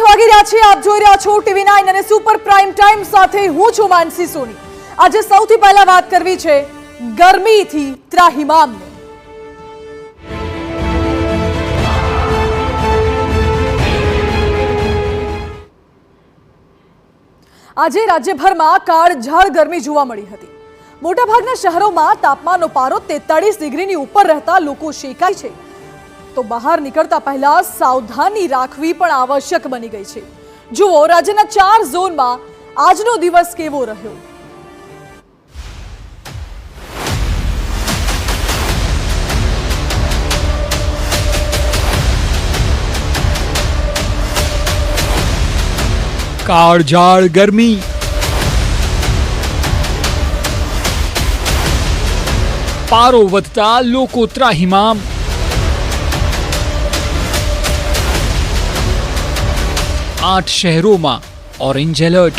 વાગી રહ્યા છે। આપ જોઈ રહ્યા છો TV9 અને સુપર પ્રાઇમ ટાઈમ સાથે હું છું માનસી સોની। આજે સૌથી પહેલા વાત કરવી છે ગરમીથી ત્રાહિમામને। આજે રાજ્યભરમાં કાળઝાળ ગરમી જોવા મળી હતી। મોટાભાગના શહેરોમાં તાપમાનનો પારો 43 ડિગ્રીની ઉપર રહેતા લોકો શેકાય છે। તો બહાર નીકળતા પહેલા સાવધાની રાખવી પણ આવશ્યક બની ગઈ છે। જુઓ રાજ્યના 4 ઝોનમાં આજનો દિવસ કેવો રહ્યો। કાળઝાળ ગરમી, પારો વધતા લોકો ત્રાહિમામ, આઠ શહેરોમાં ઓરેન્જ એલર્ટ।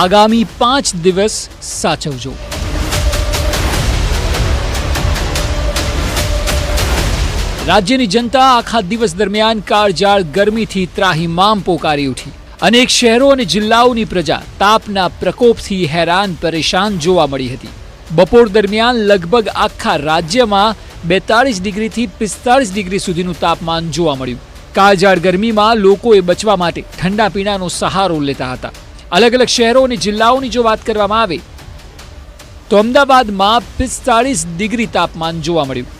આગામી 5 દિવસ સાચવજો। રાજ્યની જનતા આખા દિવસ દરમિયાન કાળઝાળ ગરમીથી ત્રાહિમામ પોકારી ઉઠી। અનેક શહેરો અને જિલ્લાઓની પ્રજા તાપના પ્રકોપથી હેરાન પરેશાન જોવા મળી હતી। બપોર દરમિયાન લગભગ આખા રાજ્યમાં 42 ડિગ્રીથી 45 ડિગ્રી સુધીનું તાપમાન જોવા મળ્યું। કાળઝાળ ગરમીમાં લોકોએ બચવા માટે ઠંડા પીણાનો સહારો લેતા હતા। અલગ અલગ શહેરો અને જિલ્લાઓની જો વાત કરવામાં આવે તો અમદાવાદમાં 45 ડિગ્રી તાપમાન જોવા મળ્યું।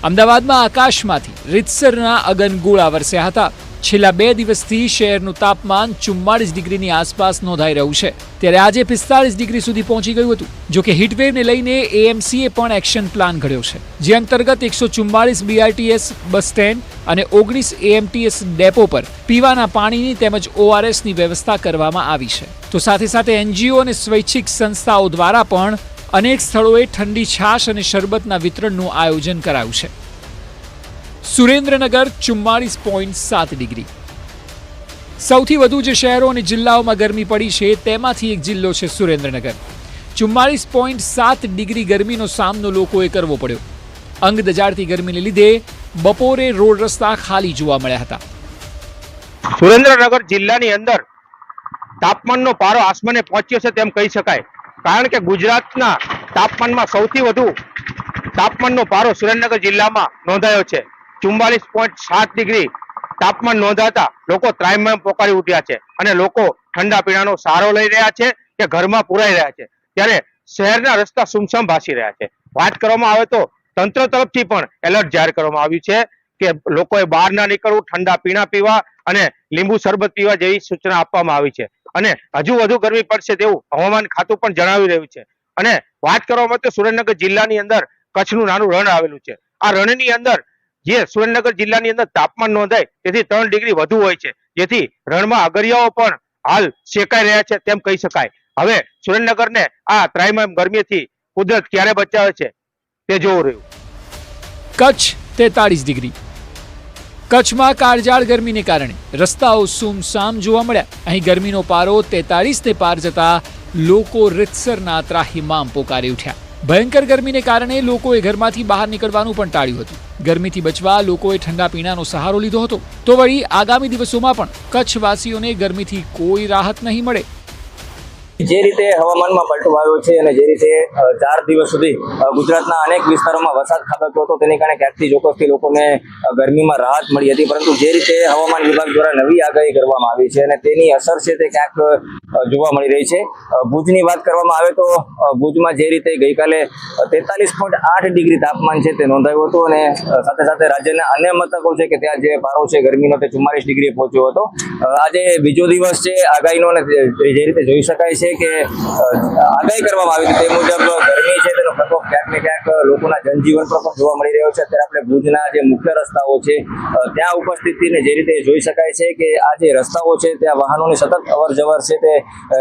અમદાવાદમાં આકાશમાંથી રીતસરના અગનગોળા વરસ્યા હતા। છેલ્લા 2 દિવસથી શહેરનું તાપમાન 44 ડિગ્રીની આસપાસ નોંધાઈ રહ્યું છે, ત્યારે આજે 45 ડિગ્રી સુધી પહોંચી ગયું હતું। જો કે હીટવેવને લઈને એએમસીએ પણ એક્શન પ્લાન ઘડ્યો છે, જે અંતર્ગત 144 બીઆરટીએસ બસ સ્ટેન્ડ અને 19 એએમટીએસ ડેપો પર પીવાના પાણીની તેમજ ઓઆરએસની વ્યવસ્થા કરવામાં આવી છે। તો સાથે સાથે એનજીઓ અને સ્વૈચ્છિક સંસ્થાઓ દ્વારા પણ અનેક સ્થળોએ ઠંડી છાશ અને શરબતના વિતરણનું આયોજન કરાયું છે। સુરેન્દ્રનગર 44.7 ડિગ્રી। સૌથી વધુ જે શહેરો અને જિલ્લાઓમાં ગરમી પડી છે તેમાંથી એક જિલ્લો છે સુરેન્દ્રનગર। 44.7 ડિગ્રી ગરમીનો સામનો લોકોએ કરવો પડ્યો। અંગ દજાડતી ગરમીને લીધે બપોરે રોડ રસ્તા ખાલી જોવા મળ્યા હતા। સુરેન્દ્રનગર જિલ્લાની અંદર તાપમાનનો પારો આસમાને પહોંચ્યો છે તેમ કહી શકાય, કારણ કે ગુજરાતના તાપમાનમાં સૌથી વધુ તાપમાનનો પારો સુરેન્દ્રનગર જિલ્લામાં નોંધાયો છે। 44.7 ડિગ્રી તાપમાન નોંધાતા લોકો ત્રાહિમામ પોકારી ઉઠ્યા છે અને લોકો ઠંડા પીણાનો સહારો લઈ રહ્યા છે કે ઘરમાં પુરાઈ રહ્યા છે, ત્યારે શહેરના રસ્તા સુમસામ ભાસી રહ્યા છે। વાત કરવામાં આવે તો તંત્ર તરફથી પણ એલર્ટ જાહેર કરવામાં આવ્યું છે કે લોકોએ બહાર ના નીકળવું, ઠંડા પીણા પીવા અને લીંબુ શરબત પીવા જેવી સૂચના આપવામાં આવી છે અને હજુ વધુ ગરમી પડશે તેવું હવામાન ખાતું પણ જણાવી રહ્યું છે। અને વાત કરવામાં આવે તો સુરેન્દ્રનગર જિલ્લાની અંદર કચ્છનું નાનું રણ આવેલું છે। આ રણની અંદર જે સુરેન્દ્રનગર જિલ્લાની અંદર તાપમાન નોંધાય તેથી 3 ડિગ્રી વધુ હોય છે, જેથી રણમાં અગરિયાઓ પણ હાલ શેકાઈ રહ્યા છે તેમ કહી શકાય। હવે સુરેન્દ્રનગરને આ ત્રાહિમામ ગરમીથી કુદરત ક્યારે બચાવે છે તે જોવું રહ્યું। કચ્છ 43 ડિગ્રી। કચ્છમાં કાળઝાળ ગરમીને કારણે રસ્તાઓ સુમસામ જોવા મળ્યા। અહીં ગરમીનો પારો 43 ને પાર જતા લોકો રીતસરના ત્રાહિમામ પોકારી ઉઠ્યા। ભયંકર ગરમીને કારણે લોકોએ ઘરમાંથી બહાર નીકળવાનું પણ ટાળ્યું હતું। ગરમીથી બચવા લોકોએ ઠંડા પીણાનો સહારો લીધો હતો। તો વળી આગામી દિવસોમાં પણ કચ્છવાસીઓને ગરમીથી કોઈ રાહત નહીં મળે। જે રીતે હવામાનમાં પલટો આવ્યો છે અને જે રીતે 4 દિવસ સુધી ગુજરાતના અનેક વિસ્તારોમાં વરસાદ ખાબક્યો હતો, તેને કારણે ક્યાંકથી ચોક્કસથી લોકોને ગરમીમાં રાહત મળી હતી, પરંતુ જે રીતે હવામાન વિભાગ દ્વારા નવી આગાહી કરવામાં આવી છે અને તેની અસર છે તે ક્યાંક જોવા મળી રહી છે। ભુજની વાત કરવામાં આવે તો ભુજમાં જે રીતે ગઈકાલે 43.8 ડિગ્રી તાપમાન છે તે નોંધાયું હતું અને સાથે સાથે રાજ્યના અન્ય મથકો છે કે ત્યાં જે પારો છે ગરમીનો તે 44 ડિગ્રીએ પહોંચ્યો હતો। આજે બીજો દિવસ છે આગાહીનો અને જે રીતે જોઈ શકાય છે કે આગાહી કરવામાં આવી હતી તે મુજબ ગરમી છે તેનો પ્રકોપ ક્યાંક ને ક્યાંક લોકોના જનજીવન પર પણ જોવા મળી રહ્યો છે। અત્યારે આપણે ભુજના જે મુખ્ય રસ્તાઓ છે ત્યાં ઉપસ્થિતિને જે રીતે જોઈ શકાય છે કે આ જે રસ્તાઓ છે ત્યાં વાહનોની સતત અવર જવર છે તે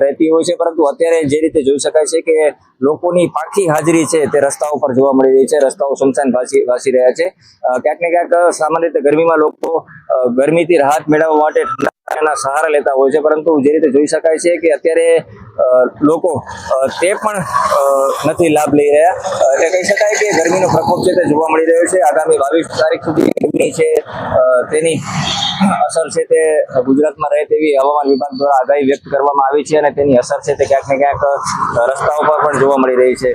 રહેતી હોય છે, પરંતુ અત્યારે જે રીતે જોઈ શકાય છે કે લોકોની પાકી હાજરી છે તે રસ્તાઓ પર જોવા મળી રહી છે। રસ્તાઓ સુમસાન ભાસી રહ્યા છે। ક્યાંક ને ક્યાંક સામાન્ય રીતે ગરમીમાં લોકો ગરમીથી રાહત મેળવવા માટે સહારા લેતા હોય છે, પરંતુ જે રીતે જોઈ શકાય છે કે અત્યારે લોકો તે પણ નથી લાભ લઈ રહ્યા. એટલે કહી શકાય કે ગરમીનો પ્રકોપ છે તે જોવા મળી રહ્યો છે. આગામી 22 તારીખ સુધી ગરમી છે તેની અસર છે તે ગુજરાતમાં રહે તેવી હવામાન વિભાગ દ્વારા આગાહી વ્યક્ત કરવામાં આવી છે અને તેની અસર છે તે ક્યાંક ને ક્યાંક રસ્તાઓ પર પણ જોવા મળી રહી છે.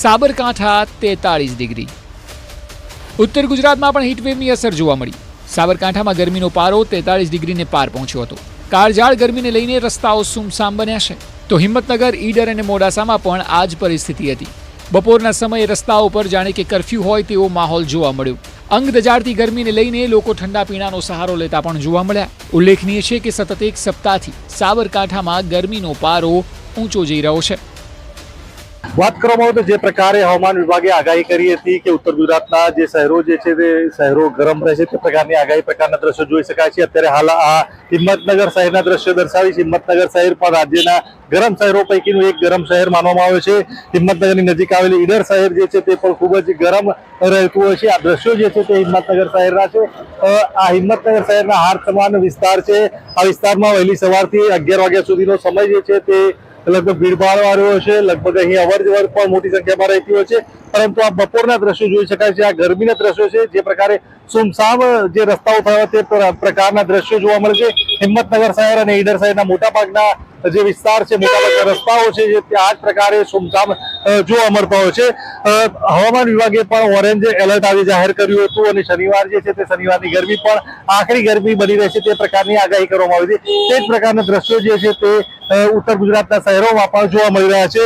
સાબરકાંઠા 43 ડિગ્રી. ઉત્તર ગુજરાતમાં પણ હીટવેવની અસર જોવા મળી. સાબરકાંઠામાં ગરમીનો પારો 43 ડિગ્રીને પાર પહોંચ્યો હતો. કાળઝાળ ગરમીને લઈને રસ્તાઓ સુમસામ બન્યા છે. તો હિંમતનગર, ઈડર અને મોડાસામાં પણ આ જ પરિસ્થિતિ હતી. બપોરના સમયે રસ્તાઓ પર જાણે કે કરફ્યુ હોય તેવો માહોલ જોવા મળ્યો. અંગ દજાડતી ગરમીને લઈને લોકો ઠંડા પીણાનો સહારો લેતા પણ જોવા મળ્યા. ઉલ્લેખનીય છે કે સતત એક સપ્તાહથી સાબરકાંઠામાં ગરમીનો પારો ઊંચો જઈ રહ્યો છે. વાત કરવામાં આવે તો જે પ્રકારે હવામાન વિભાગે આગાહી કરી હતી કે ઉત્તર ગુજરાતના જે શહેરો છે તે શહેરો ગરમ રહેશે તે પ્રકારની આગાહી પ્રકારના દ્રશ્યો જોઈ શકાય છે. અત્યારે હાલ આ હિંમતનગર શહેરના દ્રશ્યો દર્શાવી છે. હિંમતનગર શહેર પણ રાજ્યના ગરમ શહેરો પૈકીનું એક ગરમ શહેર માનવામાં આવે છે. હિંમતનગરની નજીક આવેલી ઈડર શહેર જે છે તે પણ ખૂબ જ ગરમ રહેતું હોય છે. આ દ્રશ્યો જે છે તે હિંમતનગર શહેરના છે. આ હિંમતનગર શહેરના હાર સમાન વિસ્તાર છે. આ વિસ્તારમાં વહેલી સવારથી 11 વાગ્યા સુધીનો સમય જે છે તે લગભગ ભીડભાડ વાળો છે. લગભગ અહીં અવર જવર પણ મોટી સંખ્યામાં રહેતી હોય છે. પરંતુ આ બપોરના દ્રશ્યો જોઈ શકાય છે. આ ગરમીના દ્રશ્યો છે. જે પ્રકારે સુમસામ જે રસ્તાઓ થયા તે પ્રકારના દ્રશ્યો જોવા મળે છે. હિંમતનગર શહેર અને ઈડર શહેરના મોટાભાગના જે વિસ્તાર છે, મોટાભાગના રસ્તાઓ છે જે આ જ પ્રકારે સુમસામ જોવા મળતા હોય છે. હવામાન વિભાગે પણ ઓરેન્જ એલર્ટ આજે જાહેર કર્યું હતું અને શનિવાર જે છે તે શનિવારની ગરમી પણ આખરી ગરમી બની રહેશે તે પ્રકારની આગાહી કરવામાં આવી હતી. તે જ પ્રકારના દ્રશ્યો જે છે તે ઉત્તર ગુજરાતના શહેરોમાં પણ જોવા મળી રહ્યા છે.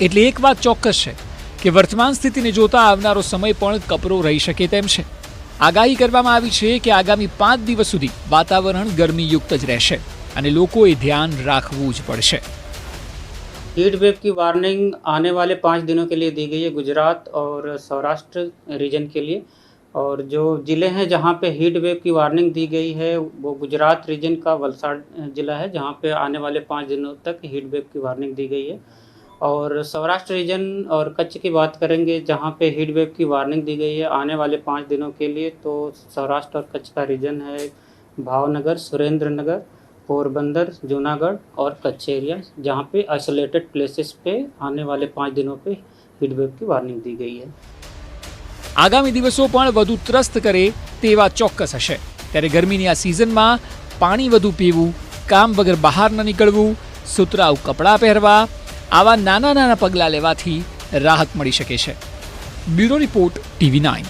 એટલે એક વાત ચોક્કસ છે કે વર્તમાન સ્થિતિને જોતા આવનારો સમય પણ કપરો રહી શકે તેમ છે. આગાહી કરવામાં આવી છે કે આગામી 5 દિવસ સુધી વાતાવરણ ગરમીયુક્ત જ રહેશે અને લોકોએ ધ્યાન રાખવું જ પડશે. हीट वेव की वार्निंग आने वाले 5 दिनों के लिए दी गई है गुजरात और सौराष्ट्र रीजन के लिए. और जो ज़िले हैं जहाँ पे हीट वेव की वार्निंग दी गई है वो गुजरात रीजन का वलसाड ज़िला है जहाँ पे आने वाले 5 दिनों तक हीट वेव की वार्निंग दी गई है. और सौराष्ट्र रीजन और कच्छ की बात करेंगे जहाँ पे हीट वेव की वार्निंग दी गई है आने वाले 5 दिनों के लिए. तो सौराष्ट्र और कच्छ का रीजन है भावनगर, सुरेंद्रनगर, पोरबंदर, जूनागढ़ और कच्छ एरिया जहाँ पे आइसोलेटेड प्लेसेस पे आने वाले 5 दिनों पे हीट वेव की वार्निंग दी गई है. આગામી દિવસો પણ વધુ ત્રસ્ત કરે તેવા ચોક્કસ હશે. ત્યારે ગરમીની આ સિઝનમાં પાણી વધુ પીવું, કામ વગર બહાર ન નીકળવું, સુતરાઉ કપડાં પહેરવા, આવા નાના નાના પગલાં લેવાથી રાહત મળી શકે છે. Bureau report, TV9.